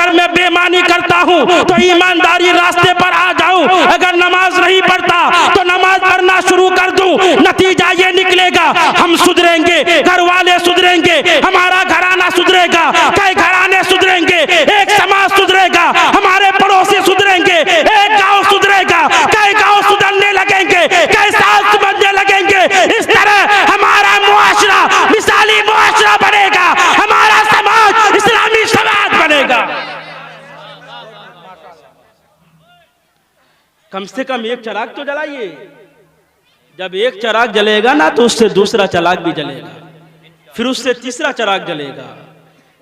अगर मैं बेईमानी करता हूँ तो ईमानदारी रास्ते पर आ जाऊं, अगर नमाज नहीं पढ़ता तो नमाज पढ़ना शुरू कर दूं। नतीजा ये निकलेगा हम सुधरेंगे, घर वाले सुधरेंगे, हमारा घराना सुधरेगा, कई घराने सुधरेंगे, एक समाज सुधरेगा, हमारे पड़ोसी सुधरेंगे, एक गांव सुधरेगा, कई गांव सुधरने लगेंगे, कई साल समझने लगेंगे। इस तरह हमारा मुआशरा मिसाली मुआशरा बनेगा, हमारा समाज इस्लामी समाज बनेगा। कम से कम एक चिराग तो जलाइए। जब एक चिराग जलेगा ना तो उससे दूसरा चिराग भी जलेगा, फिर उससे तीसरा चिराग जलेगा।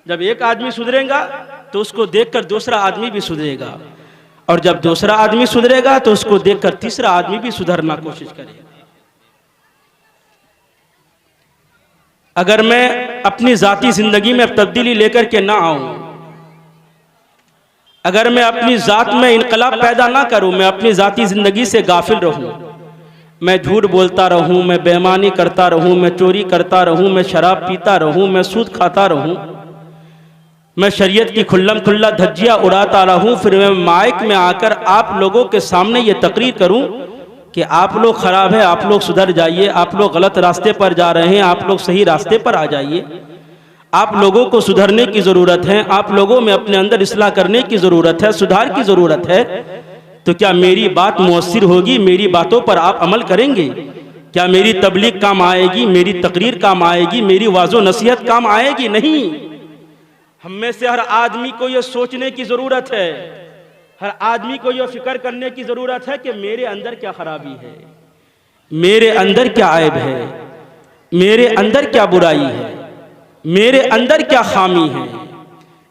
जब एक आदमी सुधरेगा तो उसको देखकर दूसरा आदमी भी सुधरेगा, और जब दूसरा आदमी सुधरेगा तो उसको देखकर तीसरा आदमी भी सुधरना कोशिश करेगा। अगर मैं अपनी जाती जिंदगी में तब्दीली लेकर के ना आऊं, अगर मैं अपनी जात में इनकलाब पैदा ना करूं, मैं अपनी जाती जिंदगी से गाफिल रहूं, मैं झूठ बोलता रहूं, मैं बेईमानी करता रहूं, मैं चोरी करता रहूं, मैं शराब पीता रहूं, मैं सूद खाता रहूं, मैं शरीयत की खुल्लम खुल्ला धज्जियां उड़ाता रहूं, फिर मैं माइक में आकर आप लोगों के सामने ये तकरीर करूं कि आप लोग खराब है, आप लोग सुधर जाइए, आप लोग गलत रास्ते पर जा रहे हैं, आप लोग सही रास्ते पर आ जाइए, आप लोगों को सुधरने की ज़रूरत है, आप लोगों में अपने अंदर इस्लाह करने की ज़रूरत है, सुधार की ज़रूरत है। तो क्या मेरी बात मुअस्सिर होगी? मेरी बातों पर आप अमल करेंगे? क्या मेरी तबलीग काम आएगी? मेरी तकरीर काम आएगी? मेरी वाज़ो नसीहत काम आएगी? नहीं। हम में से हर आदमी को यह सोचने की ज़रूरत है, हर आदमी को यह फिक्र करने की ज़रूरत है कि मेरे अंदर क्या खराबी है, मेरे अंदर क्या ऐब है, मेरे अंदर क्या बुराई है, मेरे अंदर क्या खामी है।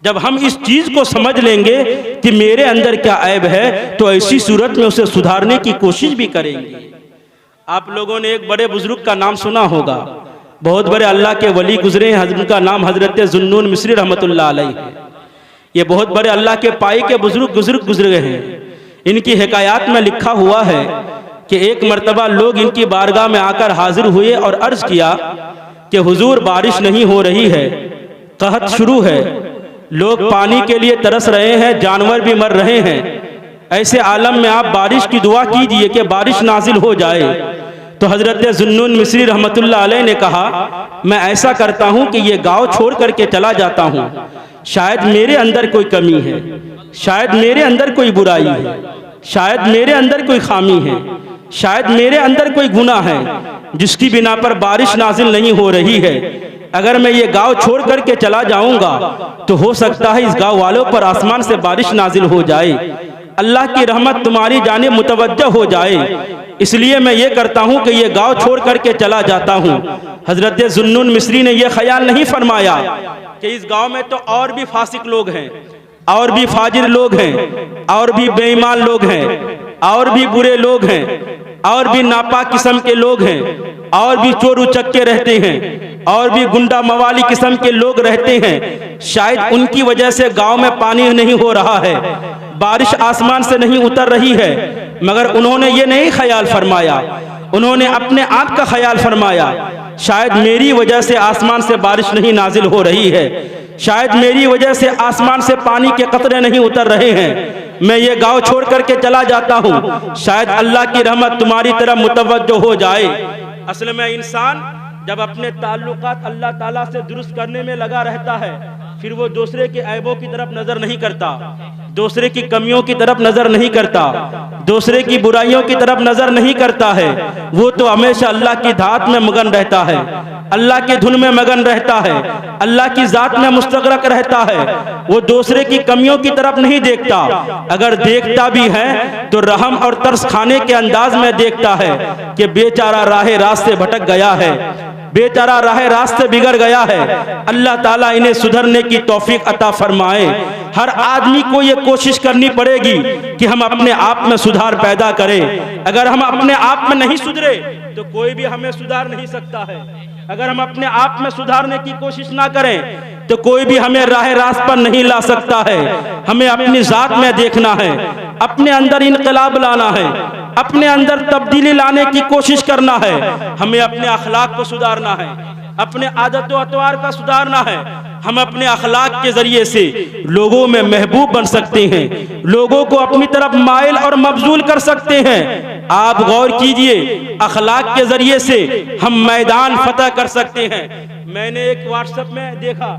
जब हम इस चीज़ को समझ लेंगे कि मेरे अंदर क्या ऐब है, तो ऐसी सूरत में उसे सुधारने की कोशिश भी करेंगे। आप लोगों ने एक बड़े बुजुर्ग का नाम सुना होगा, बहुत बड़े अल्लाह के वली गुजरे हैं, उनका नाम हजरत जुन्नून मिस्री रहमतुल्लाह अलैह है। ये बहुत बड़े अल्लाह के पाई के बुजुर्ग गुजरे हैं। इनकी हिकायात में लिखा हुआ है कि एक मर्तबा लोग इनकी बारगाह में आकर हाजिर हुए और अर्ज किया कि हुजूर बारिश नहीं हो रही है, कहत शुरू है, लोग पानी के लिए तरस रहे हैं, जानवर भी मर रहे हैं, ऐसे आलम में आप बारिश की दुआ कीजिए कि बारिश नाजिल हो जाए। तो हजरत जुन्नून मिस्री रहमतुल्लाह अलैह ने कहा, मैं ऐसा करता हूं कि ये गांव छोड़ करके चला जाता हूं, शायद मेरे अंदर कोई कमी है, शायद मेरे अंदर कोई बुराई है, शायद मेरे अंदर कोई खामी है, शायद मेरे अंदर कोई गुनाह है जिसकी बिना पर बारिश नाजिल नहीं हो रही है। अगर मैं ये गांव छोड़ करके चला जाऊंगा तो हो सकता है इस गांव वालों पर आसमान से बारिश नाजिल हो जाए, अल्लाह की रहमत तुम्हारी जाने मुतवज्जह हो जाए, इसलिए मैं ये करता हूं कि ये गांव छोड़ करके चला जाता हूं। हजरत जुन्नून मिस्री ने यह ख्याल नहीं फरमाया कि इस गांव में तो और भी फासिक लोग हैं, और भी फाजिर लोग हैं, और भी बेईमान लोग हैं, और भी बुरे लोग हैं, और भी नापाक किस्म के लोग हैं, और भी चोर उचक्के रहते हैं, और भी गुंडा मवाली किस्म के लोग रहते हैं, शायद उनकी वजह से गांव में पानी नहीं हो रहा है, बारिश आसमान से नहीं उतर रही है। मगर उन्होंने ये नहीं ख्याल फरमाया, उन्होंने अपने आप का ख्याल फरमाया, शायद मेरी वजह से आसमान से बारिश नहीं नाजिल हो रही है, शायद मेरी वजह से आसमान से पानी के कतरे नहीं उतर रहे हैं, मैं ये गांव छोड़ करके चला जाता हूँ, शायद अल्लाह की रहमत तुम्हारी तरफ मुतवज्जो हो जाए। असल में इंसान जब अपने ताल्लुकात अल्लाह ताला से दुरुस्त करने में लगा रहता है, फिर वो दूसरे के ऐबों की तरफ नजर नहीं करता, दूसरे की कमियों की तरफ नजर नहीं करता, दूसरे की बुराइयों की तरफ नजर नहीं करता है। वो तो हमेशा अल्लाह की धात में मगन रहता है, अल्लाह की धुन में मगन रहता है, अल्लाह की जात में मुस्तगरक रहता है। वो दूसरे की कमियों की तरफ नहीं देखता, अगर देखता भी है तो रहम और तरस खाने के अंदाज में देखता है कि बेचारा राह रास्ते भटक गया है, बेचारा राह रास्ते बिगड़ गया है। अल्लाह ताला इन्हें सुधरने की तौफीक अता फरमाए। हर आदमी को ये कोशिश करनी पड़ेगी कि हम अपने आप में सुधार पैदा करें। अगर हम अपने आप में नहीं सुधरे तो कोई भी हमें सुधार नहीं सकता है। अगर हम अपने आप में सुधारने की कोशिश ना करें तो कोई भी हमें राह रास्त पर नहीं ला सकता है। हमें अपनी जात में देखना है, अपने अंदर इनकलाब लाना है, अपने अंदर तब्दीली लाने की कोशिश करना है। हमें अपने अखलाक को सुधारना है, अपने आदत व अतवार का सुधारना है। हम अपने अखलाक के ज़रिए से लोगों में महबूब बन सकते हैं, लोगों को अपनी तरफ माइल और मबजूल कर सकते हैं। आप गौर कीजिए, अखलाक के ज़रिए से हम मैदान फतह कर सकते हैं। मैंने एक व्हाट्सएप में देखा,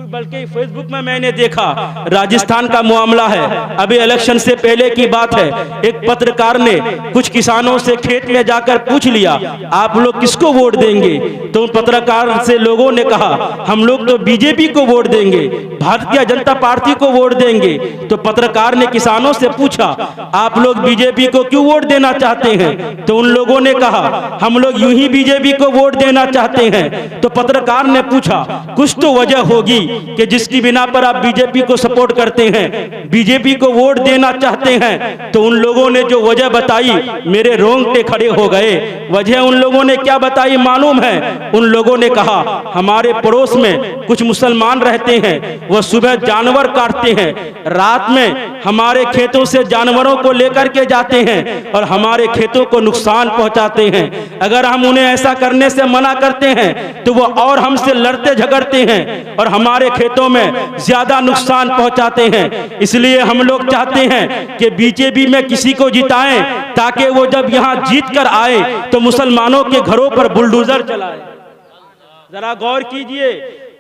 बल्कि फेसबुक में मैंने देखा, राजस्थान का मामला है, अभी इलेक्शन से पहले की बात है। एक पत्रकार ने कुछ किसानों से खेत में जाकर पूछ लिया, आप लोग किसको वोट देंगे? तो उन पत्रकार से लोगों ने कहा, हम लोग तो बीजेपी को वोट देंगे, भारतीय जनता पार्टी को वोट देंगे। तो पत्रकार ने किसानों से पूछा, आप लोग बीजेपी को क्यों वोट देना चाहते हैं? तो उन लोगों ने कहा, हम लोग यूं ही बीजेपी को वोट देना चाहते हैं। तो पत्रकार ने पूछा, कुछ तो वजह होगी कि जिसकी बिना पर आप बीजेपी को सपोर्ट करते हैं, बीजेपी को वोट देना चाहते हैं। तो उन लोगों ने जो वजह बताई, मेरे रोंगटे खड़े हो गए। वजह उन लोगों ने क्या बताई मालूम है? उन लोगों ने कहा, हमारे पड़ोस में कुछ मुसलमान रहते हैं, वह सुबह जानवर काटते हैं, रात में हमारे खेतों से जानवरों को लेकर के जाते हैं और हमारे खेतों को नुकसान पहुंचाते हैं। अगर हम उन्हें ऐसा करने से मना करते हैं तो वो और हमसे लड़ते झगड़ते हैं और हमारे खेतों में ज्यादा नुकसान पहुंचाते हैं। इसलिए हम लोग चाहते हैं कि बीजेपी में किसी को जिताएं, ताकि वो जब यहां जीत कर आए तो मुसलमानों के घरों पर बुलडोजर चलाए। जरा गौर कीजिए,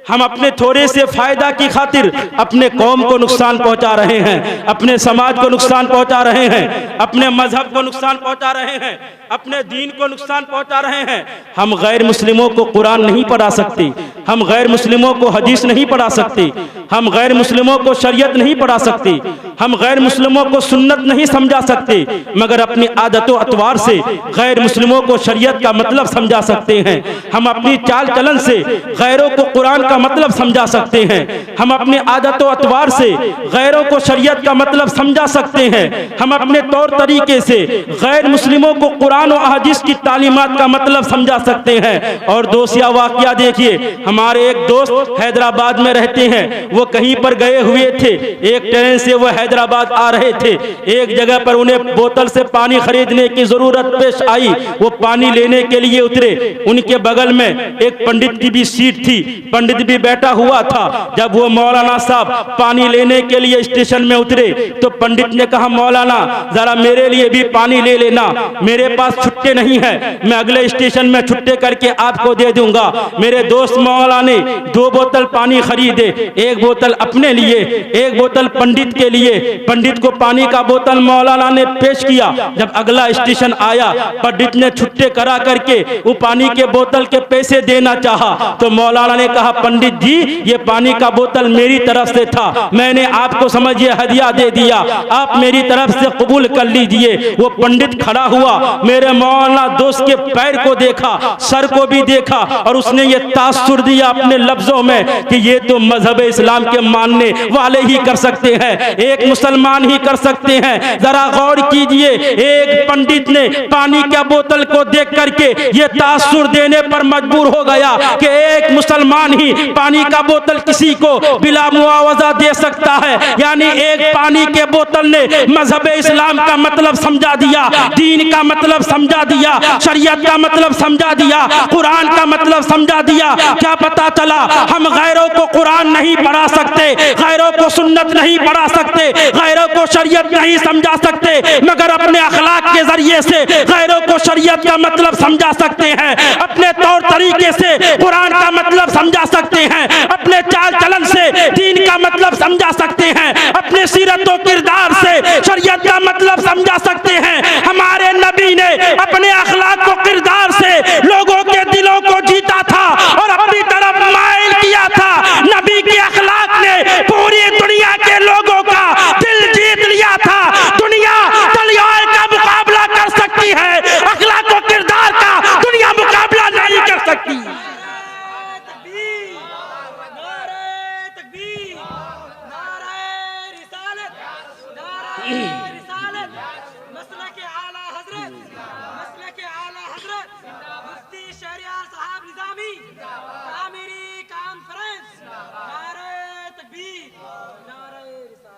हम अपने थोड़े से फायदा की खातिर अपने कौम को नुकसान पहुंचा रहे हैं, अपने समाज को नुकसान पहुंचा रहे हैं, अपने मजहब को नुकसान पहुंचा रहे हैं, अपने दीन को नुकसान पहुंचा रहे हैं। हम गैर मुस्लिमों को कुरान नहीं पढ़ा सकते, हम गैर मुस्लिमों को हदीस नहीं पढ़ा सकते, हम गैर मुस्लिमों को शरीयत नहीं पढ़ा सकते, हम गैर मुस्लिमों को सुन्नत नहीं समझा सकते, मगर अपनी आदतों अतवार से गैर मुस्लिमों को शरीयत का मतलब समझा सकते हैं। हम अपनी चाल चलन से गैरों को कुरान का मतलब समझा सकते हैं। हम अपनी आदतों अतवार से गैरों को शरीयत का मतलब समझा सकते हैं। हम अपने तौर तरीके से गैर मुस्लिमों को कुरान और हदीस की तालीमात का मतलब समझा सकते हैं। और दोस्त या वाकया देखिए, हमारे एक दोस्त हैदराबाद में रहते हैं, वो कहीं पर गए हुए थे, एक ट्रेन से वो हैदराबाद आ रहे थे। एक जगह पर उन्हें बोतल से पानी खरीदने की जरूरत पेश आई, वो पानी लेने के लिए उतरे। उनके बगल में एक पंडित की भी सीट थी, पंडित भी बैठा हुआ था। जब वो मौलाना साहब पानी लेने के लिए स्टेशन में उतरे तो पंडित ने कहा, मौलाना जरा मेरे लिए भी पानी ले लेना, मेरे पास छुट्टे नहीं है, मैं अगले स्टेशन में छुट्टे करके आपको दे दूंगा। मेरे दोस्त मौलाना ने 2 बोतल पानी खरीदे, एक बोतल अपने लिए, एक बोतल पंडित के लिए। पंडित को पानी का बोतल मौलाना ने पेश किया। जब अगला स्टेशन आया, पंडित ने छुट्टे करा करके वो पानी के बोतल के पैसे देना चाहा तो मौलाना ने कहा, पंडित जी ये पानी का बोतल मेरी तरफ से था, मैंने आपको समझिए हदिया दे दिया, आप मेरी तरफ से कबूल कर लीजिए। वो पंडित खड़ा हुआ, मेरे मौलाना दोस्त के पैर को देखा, सर को भी देखा और उसने ये तासुर दिया अपने लफ्जों में कि ये तो मजहब इस्लाम के मानने वाले ही कर सकते हैं, एक मुसलमान ही कर सकते हैं। जरा गौर कीजिए, एक पंडित ने पानी के बोतल को देख करके ये तासुर देने पर मजबूर हो गया कि एक मुसलमान ही पानी का बोतल किसी को बिला मुआवजा दे सकता है। यानी एक पानी के बोतल ने मजहब इस्लाम का मतलब समझा दिया, दीन का मतलब समझा दिया, शरीयत का मतलब समझा दिया, कुरान का मतलब समझा दिया। क्या पता चला हम गैरों को कुरान नहीं पढ़ा सकते, गैरों को सुन्नत नहीं पढ़ा सकते, गैरों को शरीयत नहीं समझा सकते, मगर अपने अखलाक के जरिए से गैरों को शरीयत का मतलब समझा सकते हैं, अपने तौर तरीके से कुरान का मतलब समझा सकते हैं, अपने चाल चलन से दीन का मतलब समझा सकते हैं, अपने सीरत और किरदार से शरीयत का मतलब समझा सकते हैं। हमारे नबी ने अपने अखलाक और किरदार से लोगों के दिलों को जीता था और अपनी तरफ माइल किया था। नबी के अखलाक ने पूरी दुनिया के लोगों का दिल जीत लिया था। दुनिया तलवार का मुकाबला कर सकती है, अखलाक और किरदार का दुनिया मुकाबला नहीं कर सकती।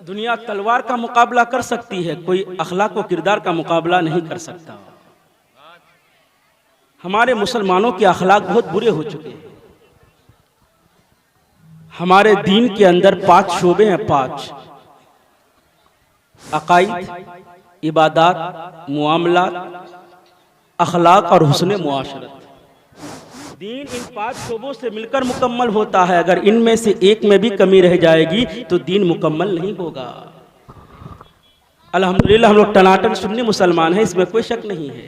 दुनिया तलवार का मुकाबला कर सकती है, कोई अखलाक व किरदार का मुकाबला नहीं कर सकता। हमारे मुसलमानों के अखलाक बहुत बुरे हो चुके हैं। हमारे दीन के अंदर 5 शोबे हैं, 5: अकाइद, इबादात, मुआमलात, अखलाक और हुस्न मुआशरत। दीन इन 5 शोबों से मिलकर मुकम्मल होता है। अगर इनमें से एक में भी कमी रह जाएगी तो दीन मुकम्मल नहीं होगा। अल्हम्दुलिल्लाह हम लोग टनाटन सुन्नी मुसलमान हैं, इसमें कोई शक नहीं है,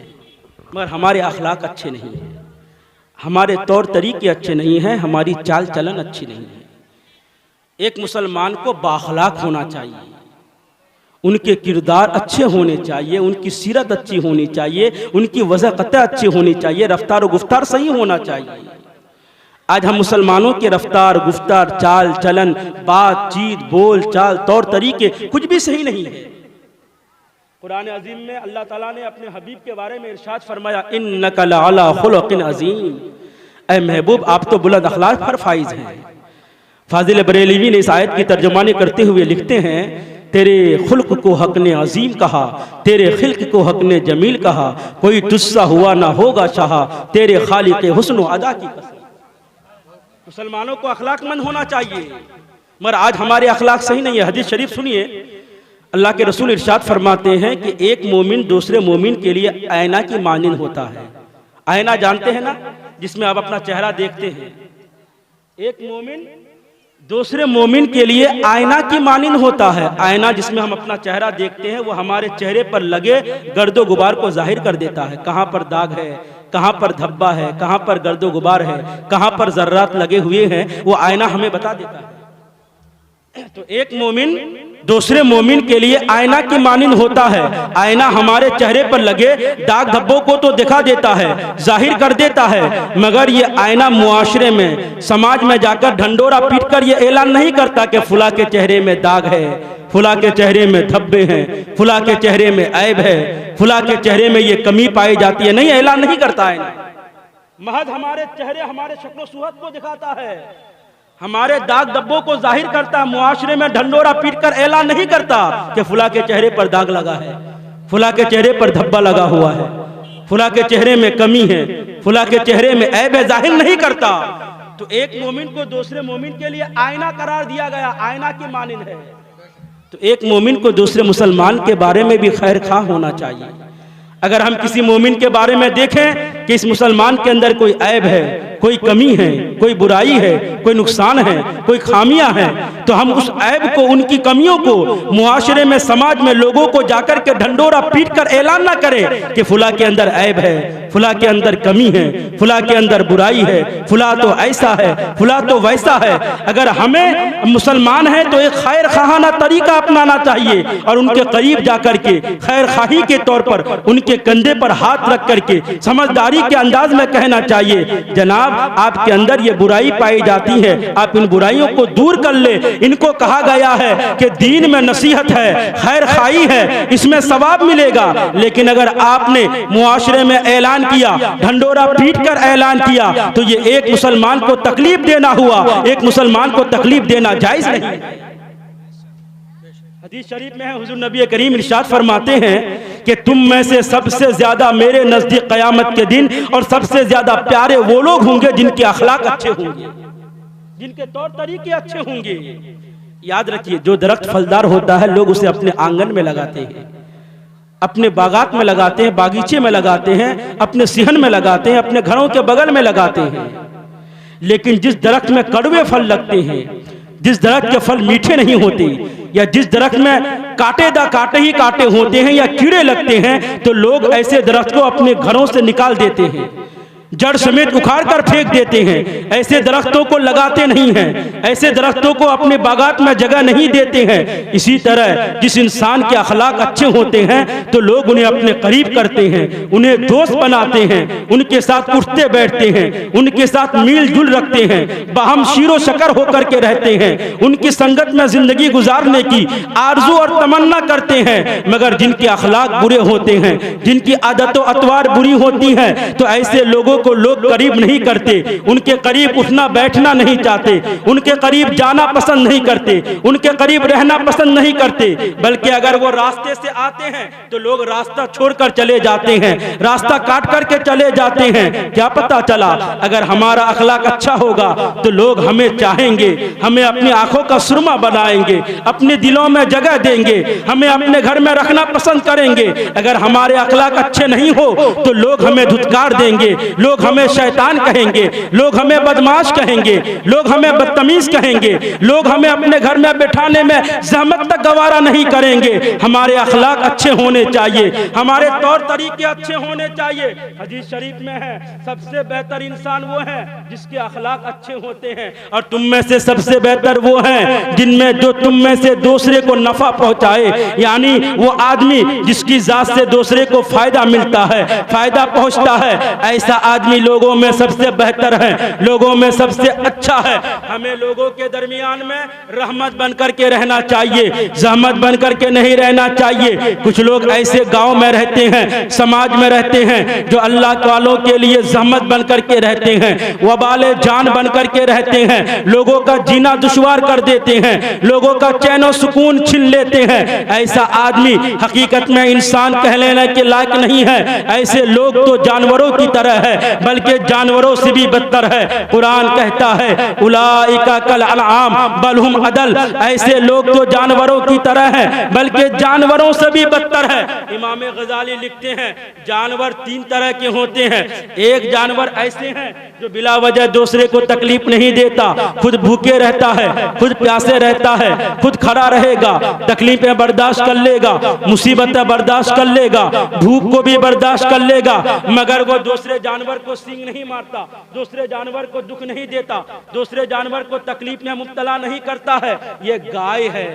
मगर हमारे अखलाक अच्छे नहीं हैं, हमारे तौर तरीके अच्छे नहीं हैं, हमारी चाल चलन अच्छी नहीं है। एक मुसलमान को बाखलाक होना चाहिए, उनके किरदार अच्छे होने चाहिए, उनकी सीरत अच्छी होनी चाहिए, उनकी वज़ाक़त अच्छी होनी चाहिए, रफ्तार और गुफ्तार सही होना चाहिए। आज हम मुसलमानों के रफ्तार, गुफ्तार, चाल चलन, बातचीत, बोल चाल, तौर तरीके कुछ भी सही नहीं है। कुरान अजीम में अल्लाह ताला ने अपने हबीब के बारे में इरशाद फरमाया, इन्नका लअला खुलुक़िन अज़ीम, ऐ महबूब आप तो बुलंद अखलाक पर फाइज हैं। फाजिल बरेलवी ने इस आयत की तर्जुमानी करते हुए लिखते हैं, तेरे खुल्क को हक ने अजीम कहा, तेरे खिल्क को हक ने जमील कहा, कोई तुझसा हुआ ना होगा शाह, तेरे खालिक हुस्न अदा की कसम। मुसलमानों को अखलाकमंद होना चाहिए, मगर आज हमारे अखलाक सही नहीं है। हदीस शरीफ सुनिए, अल्लाह के रसूल इरशाद फरमाते हैं कि एक मोमिन दूसरे मोमिन के लिए आईना की मानिंद होता है। आईना जानते हैं ना, जिसमें आप अपना चेहरा देखते हैं। एक मोमिन दूसरे मोमिन के लिए आईना की मानिंद होता है। आईना जिसमें हम अपना चेहरा देखते हैं, वो हमारे चेहरे पर लगे गर्दो गुबार को जाहिर कर देता है। कहाँ पर दाग है, कहाँ पर धब्बा है, कहाँ पर गर्दो गुबार है, कहाँ पर जर्रात लगे हुए हैं, वो आईना हमें बता देता है। तो एक मोमिन दूसरे मोमिन के लिए आईना की मानिंद होता है। आईना हमारे चेहरे पर लगे दाग धब्बों को तो दिखा देता है, जाहिर कर देता है, मगर ये आईना मुआशरे में, समाज में जाकर ढंडोरा पीट कर ये ऐलान नहीं करता कि फुला के चेहरे में दाग है, फुला के चेहरे में धब्बे हैं, फुला के चेहरे में ऐब है, फुला के चेहरे में ये कमी पाई जाती है। नहीं, ऐलान नहीं करता है। महज हमारे चेहरे, हमारे शक्ल सूरत को दिखाता है, हमारे दाग धब्बों को जाहिर करता है। मुआशरे में ढंडोरा पीट कर ऐलान नहीं करता कि फुला के चेहरे पर दाग लगा है, फुला के चेहरे पर धब्बा लगा हुआ है, फुला के चेहरे में कमी है, फुला के चेहरे में ऐब है, जाहिर नहीं करता। तो एक मोमिन को दूसरे मोमिन के लिए आईना करार दिया गया, आईना की मानिंद है। तो एक मोमिन को दूसरे मुसलमान के बारे में भी खैर खां होना चाहिए। अगर हम किसी मोमिन के बारे में देखें कि इस मुसलमान के अंदर कोई ऐब है, कोई कमी है, कोई बुराई है, कोई नुकसान है, कोई खामियां हैं, तो हम उस ऐब को, उनकी कमियों को मुआशरे में, समाज में लोगों को जाकर के ढंडोरा पीट कर ऐलान ना करें कि फुला के अंदर ऐब है, फुला के अंदर कमी है, फुला के अंदर बुराई है, फुला तो ऐसा है, फुला तो वैसा है। अगर हमें मुसलमान हैं तो एक खैर खाना तरीका अपनाना चाहिए और उनके करीब जाकर के खैर खाही के तौर पर उनके कंधे पर हाथ रख करके समझदारी के अंदाज में कहना चाहिए, जनाब आपके अंदर ये बुराई पाई जाती है, आप इन बुराइयों को दूर कर ले। इनको कहा गया है कि दीन में नसीहत है, खैर खाई है, इसमें सवाब मिलेगा। लेकिन अगर आपने मुआशरे में ऐलान किया, ढंडोरा पीट कर ऐलान किया, तो ये एक मुसलमान को तकलीफ देना हुआ, एक मुसलमान को तकलीफ देना जायज नहीं है। हदीस शरीफ में है, हुजूर नबी करीम इरशाद फरमाते हैं कि तुम में से सबसे ज्यादा मेरे नजदीक क़यामत के दिन और सबसे ज्यादा प्यारे वो लोग होंगे जिनके अखलाक अच्छे होंगे, जिनके तौर तरीके अच्छे होंगे। याद रखिए, जो दरख्त फलदार होता है लोग उसे अपने आंगन में लगाते हैं, अपने बागात में लगाते हैं, बागीचे में लगाते हैं, अपने सिहन में लगाते हैं, अपने घरों के बगल में लगाते हैं। लेकिन जिस दरख्त में कड़वे फल लगते हैं, जिस दरख्त के फल मीठे नहीं होते, या जिस दरख्त में कांटे ही कांटे होते हैं या कीड़े लगते हैं, तो लोग ऐसे दरख्त को अपने घरों से निकाल देते हैं, जड़ समेत उखाड़ कर फेंक देते हैं। ऐसे दरख्तों को लगाते नहीं हैं, ऐसे दरख्तों को अपने बागात में जगह नहीं देते हैं। इसी तरह जिस इंसान के अखलाक अच्छे होते हैं तो लोग उन्हें अपने करीब करते हैं, उन्हें दोस्त बनाते हैं, उनके साथ उठते बैठते हैं, उनके साथ मील जुल रखते हैं, बाहम शीरो शकर होकर के रहते हैं, उनकी संगत में जिंदगी गुजारने की आरजू और तमन्ना करते हैं। मगर जिनके अखलाक बुरे होते हैं, जिनकी आदतों अतवार बुरी होती हैं, तो ऐसे लोगों को लोग करीब नहीं करते, उनके करीब उठना बैठना नहीं चाहते, उनके करीब जाना पसंद नहीं करते, उनके करीब रहना पसंद नहीं करते, बल्कि अगर वो रास्ते से आते हैं तो लोग रास्ता छोड़कर चले जाते हैं, रास्ता काट करके चले जाते हैं। क्या पता चला अगर हमारा अखलाक अच्छा होगा तो लोग हमें चाहेंगे, हमें अपनी आंखों का सुरमा बनाएंगे, अपने दिलों में जगह देंगे, हमें अपने घर में रखना पसंद करेंगे। अगर हमारे अखलाक अच्छे नहीं हो तो लोग हमें धुतकार देंगे, लोग हमें शैतान कहेंगे, लोग हमें बदमाश कहेंगे, लोग हमें बदतमीज कहेंगे, लोग हमें अपने घर में बैठाने में ज़हमत तक गवारा नहीं करेंगे। हमारे अखलाक अच्छे होने चाहिए, हमारे तौर तरीके अच्छे होने चाहिए। हदीस शरीफ में है सबसे बेहतर इंसान वो है जिसके अखलाक अच्छे होते हैं, और तुम में से सबसे बेहतर वो है जिनमें जो तुम में से दूसरे को नफा पहुंचाए, यानी वो आदमी जिसकी जात से दूसरे को फायदा मिलता है, फायदा पहुंचता है, ऐसा आदमी लोगों में सबसे बेहतर है, लोगों में सबसे अच्छा है। हमें लोगों के दरमियान में रहमत बनकर के रहना चाहिए, ज़हमत बनकर के नहीं रहना चाहिए। कुछ लोग ऐसे गांव में रहते हैं, समाज में रहते हैं, जो अल्लाह वालों के लिए ज़हमत बनकर के रहते हैं, वबाले जान बनकर के रहते हैं, लोगों का जीना दुश्वार कर देते हैं, लोगों का चैन और सुकून छीन लेते हैं। ऐसा आदमी हकीकत में इंसान कहलाने के लायक नहीं है। ऐसे लोग तो जानवरों की तरह है, बल्कि जानवरों से भी बदतर है। कुरान कहता है उलाइका कल अनआम बल हुम अदल, ऐसे लोग तो जानवरों की तरह हैं, बल्कि जानवरों से भी बदतर है। इमाम गजाली लिखते हैं जानवर तीन तरह के होते हैं। एक जानवर ऐसे हैं जो बिला वजह दूसरे को तकलीफ नहीं देता, खुद भूखे रहता है, खुद प्यासे रहता है, खुद खड़ा रहेगा, तकलीफें बर्दाश्त कर लेगा, मुसीबतें बर्दाश्त कर लेगा, भूख को भी बर्दाश्त कर लेगा, मगर वो दूसरे जानवर को सींग नहीं मारता, दूसरे जानवर को दुख नहीं देता, दूसरे जानवर को तकलीफ में मुब्तला नहीं करता है। ये गाय है,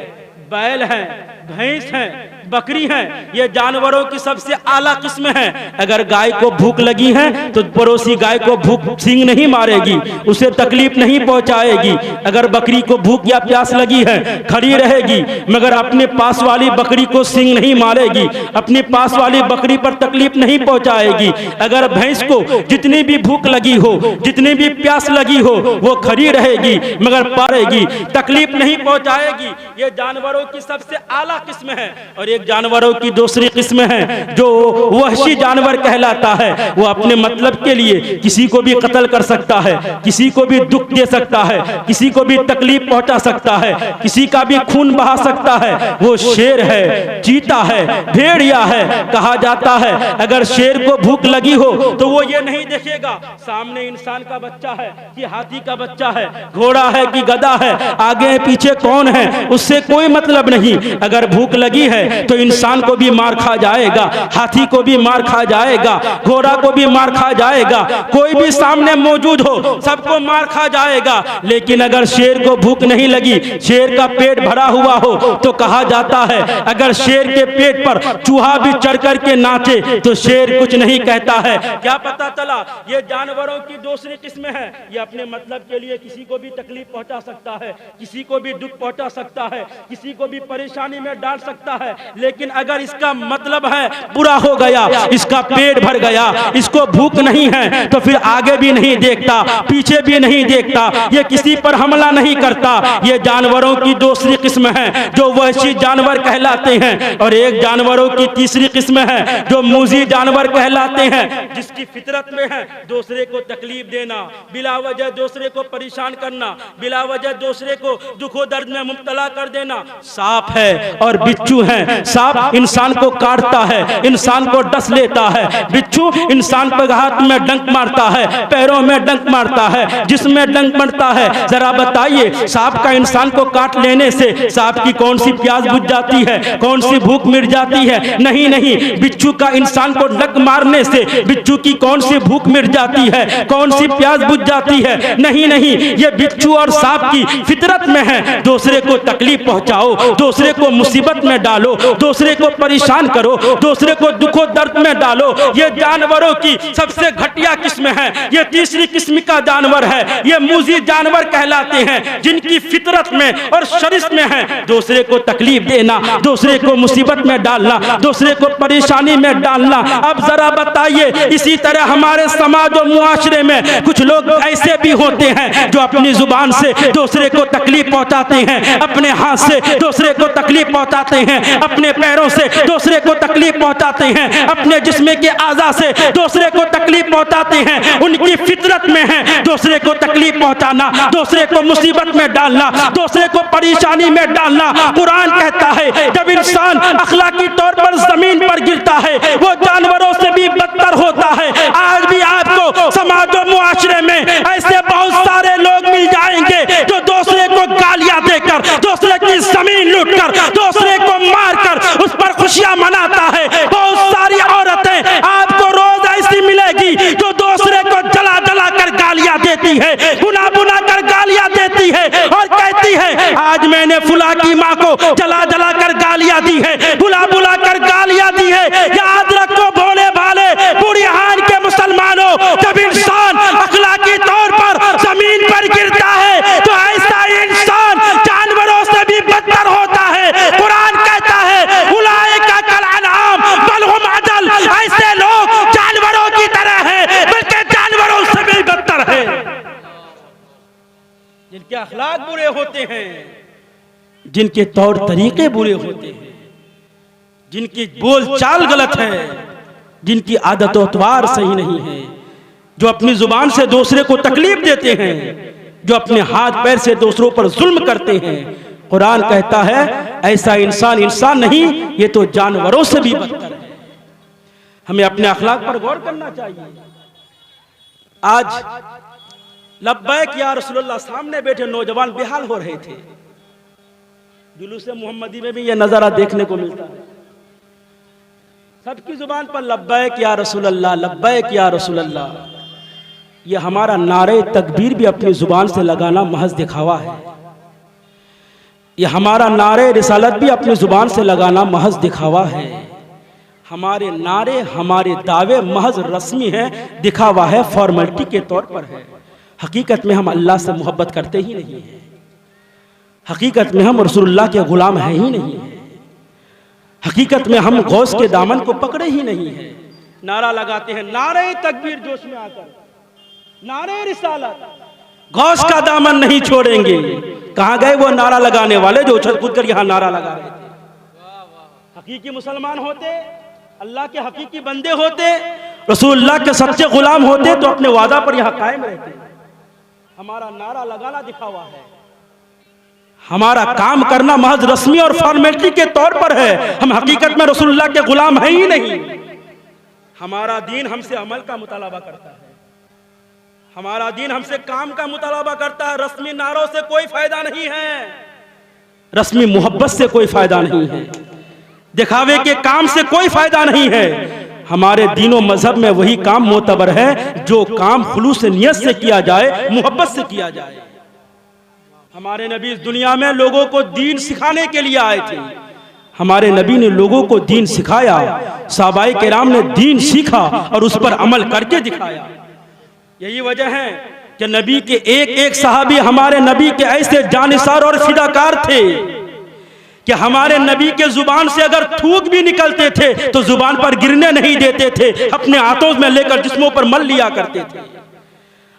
बैल है, भैंस है, बकरी है, ये जानवरों की सबसे आला किस्म है। अगर गाय को भूख लगी है तो पड़ोसी गाय को भूख सींग नहीं मारेगी, उसे तकलीफ नहीं पहुंचाएगी। अगर बकरी को भूख या प्यास लगी है खड़ी रहेगी, मगर अपने पास वाली बकरी को सींग नहीं मारेगी, अपनी पास वाली बकरी पर तकलीफ नहीं पहुंचाएगी। अगर भैंस को जितनी भी भूख लगी हो, जितनी भी प्यास लगी हो, वो खड़ी रहेगी, मगर पारेगी, तकलीफ नहीं पहुंचाएगी। ये जानवरों की सबसे आला किस्म है। और एक जानवरों की दूसरी किस्म है जो वहशी जानवर कहलाता है। वो अपने मतलब के लिए किसी को भी कत्ल कर सकता है, किसी को भी दुख दे सकता है, किसी को भी तकलीफ पहुंचा सकता है, किसी का भी खून बहा सकता है। वो शेर है, चीता है, भेड़िया है। कहा जाता है अगर शेर को भूख लगी हो तो वो ये नहीं देखेगा सामने इंसान का बच्चा है कि हाथी का बच्चा है, घोड़ा है कि गधा है, आगे पीछे कौन है, उससे कोई मतलब नहीं। अगर भूख लगी है तो इंसान को भी मार खा जाएगा, हाथी को भी मार खा जाएगा, घोड़ा को भी मार खा जाएगा, कोई भी सामने मौजूद हो सबको मार खा जाएगा। लेकिन अगर शेर को भूख नहीं लगी, शेर का पेट भरा हुआ हो, तो कहा जाता है अगर शेर के पेट पर चूहा भी चढ़ कर के नाचे तो शेर कुछ नहीं कहता है। क्या पता चला ये जानवरों की दूसरी किस्म है। ये अपने मतलब के लिए किसी को भी तकलीफ पहुंचा सकता है, किसी को भी दुख पहुंचा सकता है, किसी को भी परेशानी में डाल सकता है। लेकिन अगर इसका मतलब है पूरा हो गया, इसका पेट भर गया, इसको भूख नहीं है, तो फिर आगे भी नहीं देखता, पीछे भी नहीं देखता, ये किसी पर हमला नहीं करता। ये जानवरों की दूसरी किस्म है जो वहशी जानवर कहलाते हैं। और एक जानवरों की तीसरी किस्म है जो मूजी जानवर कहलाते हैं, जिसकी फितरत में है दूसरे को तकलीफ देना, बिला वजह दूसरे को परेशान करना, बिला वजह दूसरे को दुखो दर्द में मुब्तला कर देना। सांप है और बिच्छू है। सांप इंसान को काटता है, इंसान को डस लेता है, बिच्छू इंसान पर हाथ में डंक मारता है, पैरों में डंक मारता है, जिसमें डंक मारता है। जरा बताइए सांप का इंसान को काट लेने से सांप की कौन सी प्यास बुझ जाती है, कौन सी भूख मिट जाती है? नहीं नहीं। बिच्छू का इंसान को डंक मारने से बिच्छू की कौन सी भूख मिट जाती है, कौन सी प्यास बुझ जाती है? नहीं नहीं। ये बिच्छू और सांप की फितरत में है दूसरे को तकलीफ पहुंचाओ, दूसरे को मुसीबत में डालो, दूसरे को परेशान करो, दूसरे को दुखो दर्द में डालो। ये जानवरों की सबसे घटिया किस्म है, ये तीसरी किस्म का जानवर है। ये मूजी जानवर कहलाते हैं, जिनकी फितरत में और शरीस में है दूसरे को तकलीफ देना, दूसरे को मुसीबत में डालना, दूसरे को परेशानी में डालना। अब जरा बताइए, इसी तरह हमारे समाज और मुआशरे में कुछ लोग ऐसे भी होते हैं जो अपनी जुबान से दूसरे को तकलीफ पहुंचाते हैं, अपने हाथ से दूसरे को तकलीफ पहुंचाते हैं, अपने पैरों से दूसरे को तकलीफ पहुंचाते हैं, अपने जिस्म के आज़ा से दूसरे को तकलीफ पहुंचाते हैं। उनकी फितरत में है दूसरे को तकलीफ पहुंचाना, दूसरे को मुसीबत में डालना, दूसरे को परेशानी में डालना। कुरान कहता है जब इंसान अखलाकी तौर पर जमीन पर गिरता है वो जानवरों से भी बदतर होता है। आज भी आपको समाज और मुआशरे में ऐसे बहुत सारे लोग मिल जाएंगे जो दूसरे को गालियां देकर, दूसरे की जमीन लूटकर, दूसरे को मारकर उस पर खुशियां मनाता है। बहुत सारी औरतें आपको रोज ऐसी मिलेगी जो दूसरे को जला जला कर गालियां देती है, बुना बुना कर गालियां देती है और कहती है आज मैंने फुला की माँ को जला जला कर गालियां दी है, बुला बुला कर गालियां दी है। याद रखो भोले भाले बुढ़ियान के मुसलमानों, जब इंसान अखलाकी तौर पर जमीन पर गिरता है तो ऐसा इंसान जानवरों से भी बदतर होता है। कुरान कहता है उलाइका कल अनआम बल हुम अदल, ऐसे लोग जानवरों की तरह हैं बल्कि जानवरों से भी बदतर है। जिनके अखलाक बुरे होते हैं, जिनके तौर तरीके बुरे होते हैं, जिनकी बोल चाल गलत है, जिनकी आदत अतवार सही नहीं है, जो अपनी जुबान से दूसरे को तकलीफ देते हैं, जो अपने हाथ पैर से दूसरों पर जुल्म करते हैं। कुरान कहता है ऐसा इंसान इंसान नहीं, ये तो जानवरों से भी बदतर है। हमें अपने अखलाक पर गौर करना चाहिए। आज लब्बैक या रसूलुल्लाह सामने बैठे नौजवान बेहाल हो रहे थे। जुलूस मोहम्मदी में भी यह नजारा देखने को मिलता है। सबकी जुबान पर लब्बैक या रसूलल्लाह, लब्बैक या रसूलल्लाह। यह हमारा नारे तकबीर भी अपनी जुबान से लगाना महज दिखावा है। यह हमारा नारे रिसालत भी अपनी जुबान से लगाना महज दिखावा है। हमारे नारे, हमारे दावे महज रस्मी है, दिखावा है, फॉर्मेलिटी के तौर पर है। हकीकत में हम अल्लाह से मोहब्बत करते ही नहीं हैं। हकीकत में हम रसूलुल्लाह के गुलाम हैं ही नहीं है। हकीकत में हम गौस के दामन को पकड़े ही नहीं है। नारा लगाते हैं, नारे तकबीर जोश में आकर, नारे रिसालत, गौस का दामन नहीं छोड़ेंगे। कहां गए वो नारा लगाने वाले जो उछल कूद कर यहां नारा लगा रहे थे? हकीकी मुसलमान होते, अल्लाह के हकीकी बंदे होते, रसूलुल्लाह के सच्चे गुलाम होते तो अपने वादा पर यहां कायम रहते। हमारा नारा लगाना दिखावा है, हमारा काम करना महज रस्मी और फॉर्मेलिटी के तौर पर है। हम हकीकत में रसूलुल्लाह के गुलाम हैं ही नहीं। हमारा दीन हमसे अमल का मुतालबा करता है, हमारा दीन हमसे काम का मुतालबा करता है। रस्मी नारों से कोई फायदा नहीं है, रस्मी मोहब्बत से कोई फायदा नहीं है, दिखावे के काम से कोई फायदा नहीं है। हमारे दीनों मजहब में वही काम मोतबर है जो काम खुलूस नियत से किया जाए, मोहब्बत से किया जाए। हमारे नबी इस दुनिया में लोगों को दीन सिखाने के लिए आए थे। हमारे नबी ने लोगों को दीन सिखाया, सहाबाए किराम ने दीन सीखा और उस पर अमल करके दिखाया। यही वजह है कि नबी के एक एक सहाबी हमारे नबी के ऐसे जानिसार और फिदाकार थे कि हमारे नबी के जुबान से अगर थूक भी निकलते थे तो जुबान पर गिरने नहीं देते थे, अपने हाथों में लेकर जिस्मों पर मल लिया करते थे।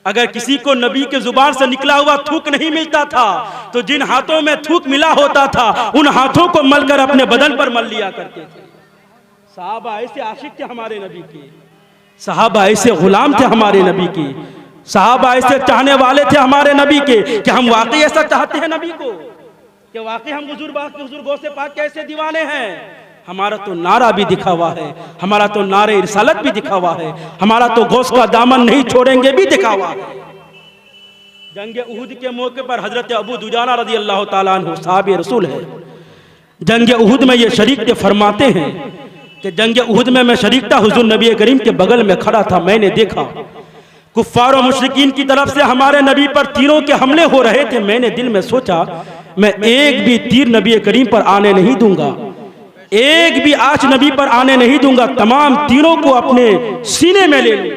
अगर किसी को नबी के जुबान से निकला हुआ थूक नहीं मिलता था तो जिन हाथों में थूक मिला होता था उन हाथों को मलकर अपने बदन पर मल लिया करते थे। सहाबा ऐसे आशिक थे हमारे नबी के, सहाबा ऐसे गुलाम थे हमारे नबी के, सहाबा ऐसे चाहने वाले थे हमारे नबी के कि हम वाकई ऐसा चाहते हैं नबी को, कि वाकई हम हुजूर गौ से पाक के ऐसे दीवाने हैं। हमारा तो नारा भी दिखा हुआ है, हमारा तो नारे रिसालत भी दिखा हुआ है, हमारा तो गौस का दामन नहीं छोड़ेंगे भी दिखा हुआ है। जंग उहुद के मौके पर हजरत अबू दुजाना रज़ी अल्लाह ताला अन्हु साहब रसूल है, जंग उहुद में ये शरीक थे, फरमाते हैं कि जंग उहुद में मैं शरीक था, हुजूर नबी करीम के बगल में खड़ा था। मैंने देखा कुफ्फार और मुशरिकीन की तरफ से हमारे नबी पर तीरों के हमले हो रहे थे। मैंने दिल में सोचा मैं एक भी तीर नबी करीम पर आने नहीं दूंगा, एक भी आंच नबी पर आने नहीं दूंगा, तमाम तीरों को अपने सीने में ले लूं।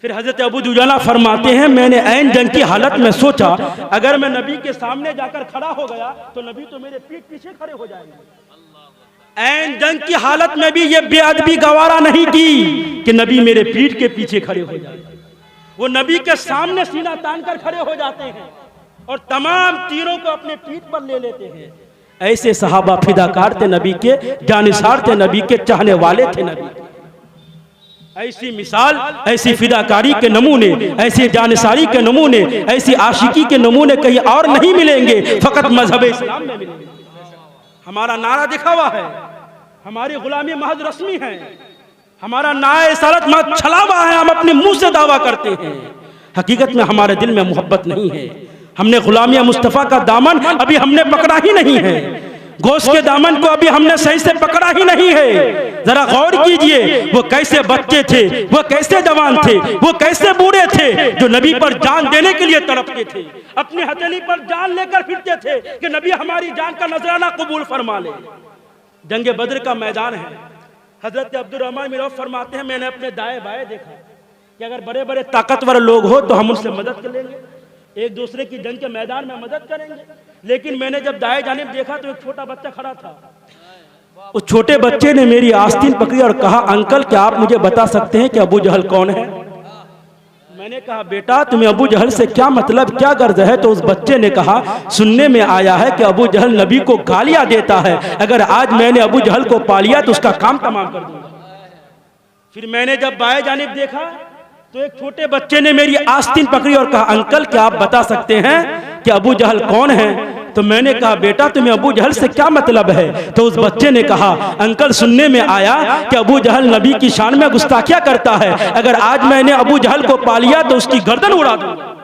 फिर हजरत अबू दुजाना फरमाते हैं, मैंने ऐन जंग की हालत में सोचा अगर मैं नबी के सामने जाकर खड़ा हो गया तो नबी तो मेरे पीठ पीछे खड़े हो जाएंगे। ऐन जंग की हालत में भी ये बेअदबी गवारा नहीं की कि नबी मेरे पीठ के पीछे खड़े हो जाए, वो नबी के सामने सीना तान कर खड़े हो जाते हैं और तमाम तीरों को अपने पीठ पर ले लेते हैं। ऐसे सहाबा फिदाकार थे नबी के, जानिसार थे नबी के, चाहने वाले थे नबी के। ऐसी मिसाल, ऐसी फिदाकारी के नमूने, ऐसी जानिसारी के नमूने, ऐसी आशिकी के नमूने कहीं और नहीं मिलेंगे, फकत मजहब इस्लाम में मिलेंगे। हमारा नारा दिखावा है, हमारी गुलामी महज रस्मी है, हमारा नारा इसारत महज छलावा है, हम अपने मुंह से दावा करते हैं, हकीकत में हमारे दिल में मोहब्बत नहीं है। हमने गुलामिया मुस्तफ़ा का दामन अभी हमने पकड़ा ही नहीं है, गोश्त के दामन को अभी हमने सही से पकड़ा ही नहीं है। जरा गौर कीजिए, वो कैसे बच्चे थे, वो कैसे जवान थे, वो कैसे बूढ़े थे जो नबी पर जान देने के लिए तड़पते थे, अपनी हथेली पर जान लेकर फिरते थे कि नबी हमारी जान का नजराना कबूल फरमा ले। जंग बद्र का मैदान है। हजरत अब्दुर्रहमान बिन औफ फरमाते हैं, मैंने अपने दाएं बाएं देखा कि अगर बड़े बड़े ताकतवर लोग हो तो हम उनसे मदद कर लेंगे, एक दूसरे की जंग के मैदान में मदद करेंगे। लेकिन मैंने जब दाएं जानिब देखा तो एक छोटा बच्चा खड़ा था। उस छोटे बच्चे ने मेरी आस्तीन पकड़ी और कहा, अंकल क्या आप मुझे बता सकते हैं कि अबू जहल कौन है? मैंने कहा, बेटा तुम्हें अबू जहल से क्या मतलब, क्या गर्ज है? तो उस बच्चे ने कहा, सुनने में आया है कि अबू जहल नबी को गालियां देता है, अगर आज मैंने अबू जहल को पा लिया तो उसका काम तमाम कर दूंगा। फिर मैंने जब बाएं जानिब देखा तो एक छोटे बच्चे ने मेरी आस्तीन पकड़ी और कहा, अंकल क्या आप बता सकते हैं कि अबू जहल कौन है? तो मैंने कहा, बेटा तुम्हें अबू जहल से क्या मतलब है? तो उस बच्चे ने कहा, अंकल सुनने में आया कि अबू जहल नबी की शान में गुस्ताखिया करता है, अगर आज मैंने अबू जहल को पा लिया तो उसकी गर्दन उड़ा दूंगा।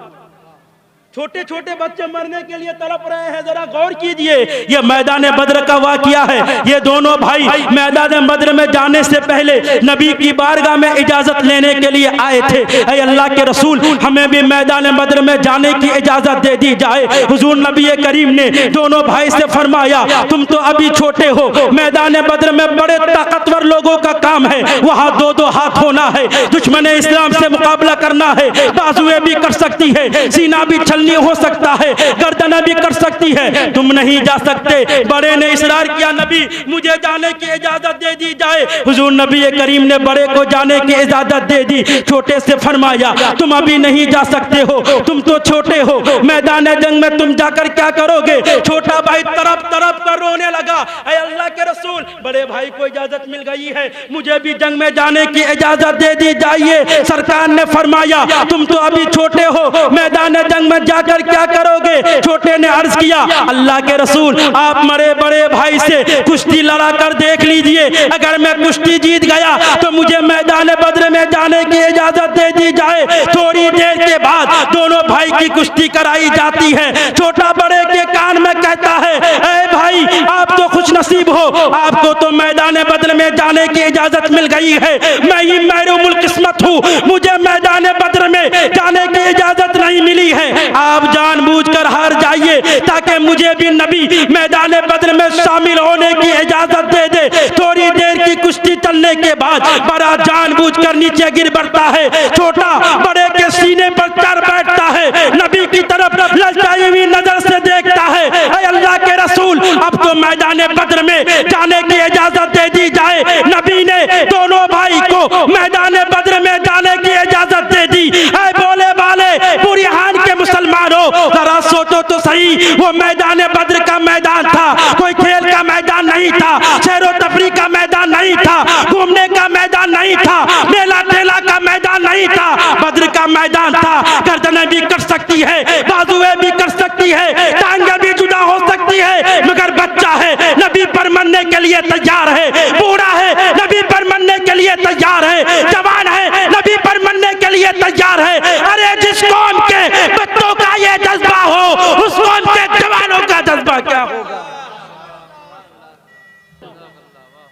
छोटे छोटे बच्चे मरने के लिए तड़प रहे हैं, जरा गौर कीजिए। ये मैदान बद्र का वाकया है। ये दोनों भाई मैदान बद्र में जाने से पहले नबी की बारगाह में इजाजत लेने के लिए आए थे, ऐ अल्लाह के रसूल हमें भी मैदान बद्र में जाने की इजाजत दे दी जाए। हुजूर नबी करीम ने दोनों भाई से फरमाया, तुम तो अभी छोटे हो, मैदान बद्र में बड़े ताकतवर लोगों का काम है, वहां दो दो हाथ होना है, दुश्मन इस्लाम से मुकाबला करना है, बाजुएं भी कर सकती है, सीना भी छलनी हो सकता है, गर्दन भी कर सकती है, तुम नहीं जा सकते। बड़े ने इसरार किया, नबी मुझे जाने की इजाजत दे दी जाए। हुजूर नबी करीम ने बड़े को जाने की इजाजत दे दी। छोटे से फरमाया, तुम अभी नहीं जा सकते हो, तुम तो छोटे हो, मैदान जंग में तुम जाकर क्या करोगे? छोटा भाई तरफ तरफ कर रोने लगा, ऐ अल्लाह के रसूल बड़े भाई को इजाजत मिल गई है, मुझे भी जंग में जाने की इजाजत दे दी जाइए। सरकार ने फरमाया, तुम तो अभी छोटे हो, मैदान जंग में जाकर क्या करोगे? छोटे ने अर्ज किया, अल्लाह के रसूल आप मरे बड़े भाई से कुश्ती लड़ा कर देख लीजिए, अगर मैं कुश्ती जीत गया तो मुझे मैदान बद्र में जाने की इजाजत दे दी जाए। थोड़ी देर के बाद दोनों भाई की कुश्ती कराई जाती है। छोटा बड़े के कान में कहता है, ऐ भाई आप तो खुश नसीब हो, आपको तो मैदान बद्र में जाने की इजाजत मिल गई है, मैं ही महरूमुल किस्मत हूँ, मुझे मैदान बद्र में जाने की इजाजत नहीं मिली है। आप जानबूझकर हार जाइए ताकि मुझे भी नबी मैदान बद्र में शामिल होने की इजाजत दे दे। थोड़ी देर की कुश्ती चलने के बाद बड़ा जानबूझकर नीचे गिर पड़ता है, छोटा बड़े के सीने पर चढ़ बैठता है, नबी की तरफ ललचाई हुई नजर से देखता है, ऐ अल्लाह के रसूल अब तो मैदान बद्र में जाने की इजाजत दे दी जाए। नबी ने दोनों भाई को मैदान बद्र में जाने की इजाजत दे दी। ऐ बोले वाले बुरहान के मुसलमानों, जरा सोचो तो सही, वो मैदान बद्र का मैदान था, कोई खेल का मैदान नहीं था, सैरो तफरी का मैदान नहीं था, घूमने का मैदान नहीं था, मेला ठेला का मैदान नहीं था, बद्र का मैदान था। गर्दनें भी कट सकती है, बाजुएं भी कट सकती है, टांगें भी जुदा हो सकती है, मगर बच्चा है नबी पर मरने के लिए तैयार है, बूढ़ा है नबी पर मरने के लिए तैयार है, जवान है नबी पर मरने के लिए तैयार है। अरे जिस कौम के बच्चों का ये जज्बा हो, उस कौम के जवानों का जज्बा क्या होगा?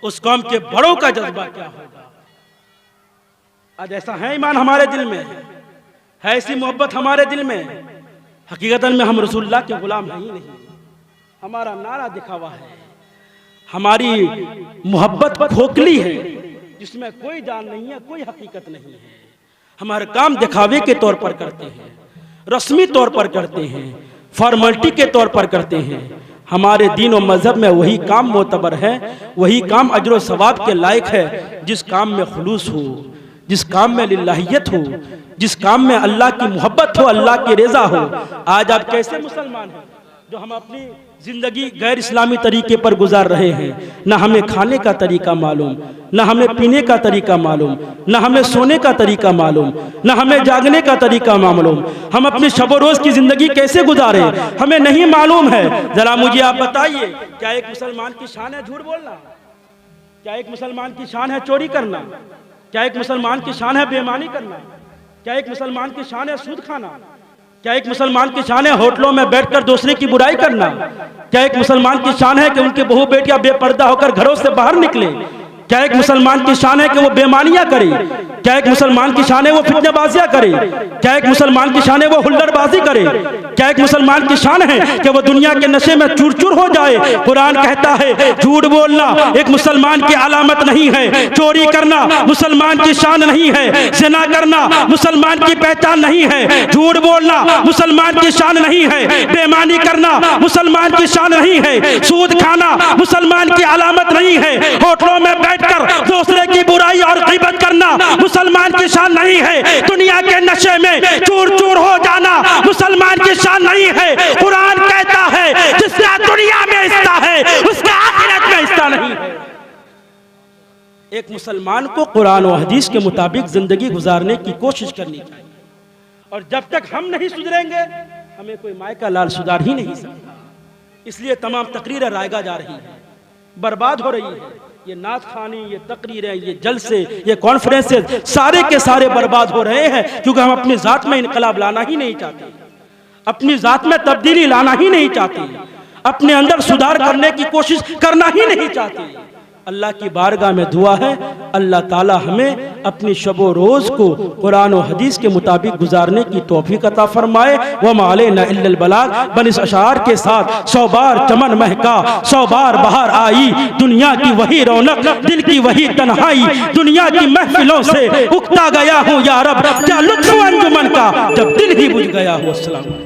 उस कौम के बड़ों का जज्बा क्या होगा? आज ऐसा है ईमान हमारे दिल में, है ऐसी मोहब्बत हमारे दिल में, हकीकतन में हम रसूलुल्लाह के गुलाम हैं ही नहीं। हमारा नारा दिखावा है, हमारी मोहब्बत खोखली है जिसमें कोई जान नहीं है, कोई हकीकत नहीं है। हमारे काम दिखावे के तौर पर करते हैं, रस्मी तौर पर करते हैं, फॉर्मेलिटी के तौर पर करते हैं। हमारे दीन और मजहब में वही काम मोतबर है, वही काम अजर व सवाब के लायक है जिस काम में खुलूस हो, जिस काम में लिल्लाहियत हो, जिस काम में अल्लाह की मोहब्बत हो, अल्लाह की रज़ा हो। आज आप कैसे मुसलमान हैं जो हम अपनी जिंदगी गैर इस्लामी तरीके पर गुजार रहे हैं। ना हमें खाने का तरीका मालूम, ना हमें पीने का तरीका मालूम, ना हमें सोने का तरीका मालूम, ना हमें जागने का तरीका मालूम। हम अपनी शब रोज की जिंदगी कैसे गुजारे हमें नहीं मालूम है। जरा मुझे आप बताइए, क्या एक मुसलमान की शान है झूठ बोलना? क्या एक मुसलमान की शान है चोरी करना? क्या एक मुसलमान की शान है बेईमानी करना? क्या एक मुसलमान की शान है सूद खाना? क्या एक मुसलमान की शान है होटलों में बैठकर दूसरे की बुराई करना? क्या एक मुसलमान की शान है कि उनके बहू बेटियां बेपर्दा होकर घरों से बाहर निकले? क्या एक मुसलमान की शान है कि वो बेमानियां करे? क्या एक मुसलमान की शान है वो फितनेबाजियां करे? क्या एक मुसलमान की शान है वो हुल्लड़बाजी करे? क्या एक मुसलमान की शान है कि वो दुनिया के नशे में चूर चूर हो जाए? कुरान कहता है झूठ बोलना एक मुसलमान की अलामत नहीं है, चोरी करना मुसलमान की शान नहीं है, ज़िना करना मुसलमान की पहचान नहीं है, झूठ बोलना मुसलमान की शान नहीं है, बेईमानी करना मुसलमान की शान नहीं है, सूद खाना मुसलमान की अलामत नहीं है, होटलों में बैठकर दूसरे की बुराई और ग़ीबत करना मुसलमान की शान नहीं है, दुनिया के नशे में चूर चूर हो जाना मुसलमान की शान नहीं है। कुरान कहता है जिसका दुनिया में हिस्सा है उसका आखिरत में हिस्सा नहीं है। एक मुसलमान को कुरान और हदीस के मुताबिक जिंदगी गुजारने की कोशिश करनी चाहिए, और जब तक हम नहीं सुधरेंगे हमें कोई माय का लाल सुधार ही नहीं सकता। इसलिए तमाम तकरीरें रायगा जा रही है, बर्बाद हो रही है। ये नात खानी, ये तकरीरें, ये जलसे, ये कॉन्फ्रेंसेस सारे के सारे बर्बाद हो रहे हैं क्योंकि हम अपनी जात में इनकलाब लाना ही नहीं चाहते, अपनी जात में तब्दीली लाना ही नहीं चाहते, अपने अंदर सुधार करने की कोशिश करना ही नहीं चाहते। अल्लाह की बारगाह में दुआ है अल्लाह ताला हमें अपनी शबो रोज़ को कुरान और हदीस के मुताबिक गुजारने की तौफीक अता फरमाए। वमा अलैना इल्लल बलाग। बन इस अशार के साथ 100 बार चमन महका, 100 बार बाहर आई, दुनिया की वही रौनक, दिल की वही तन्हाई, दुनिया की महफिलों से उकता गया हूँ या रब, क्या लुत्फ़ अंजुमन का जब दिल ही बुझ गया हो। अस्सलाम।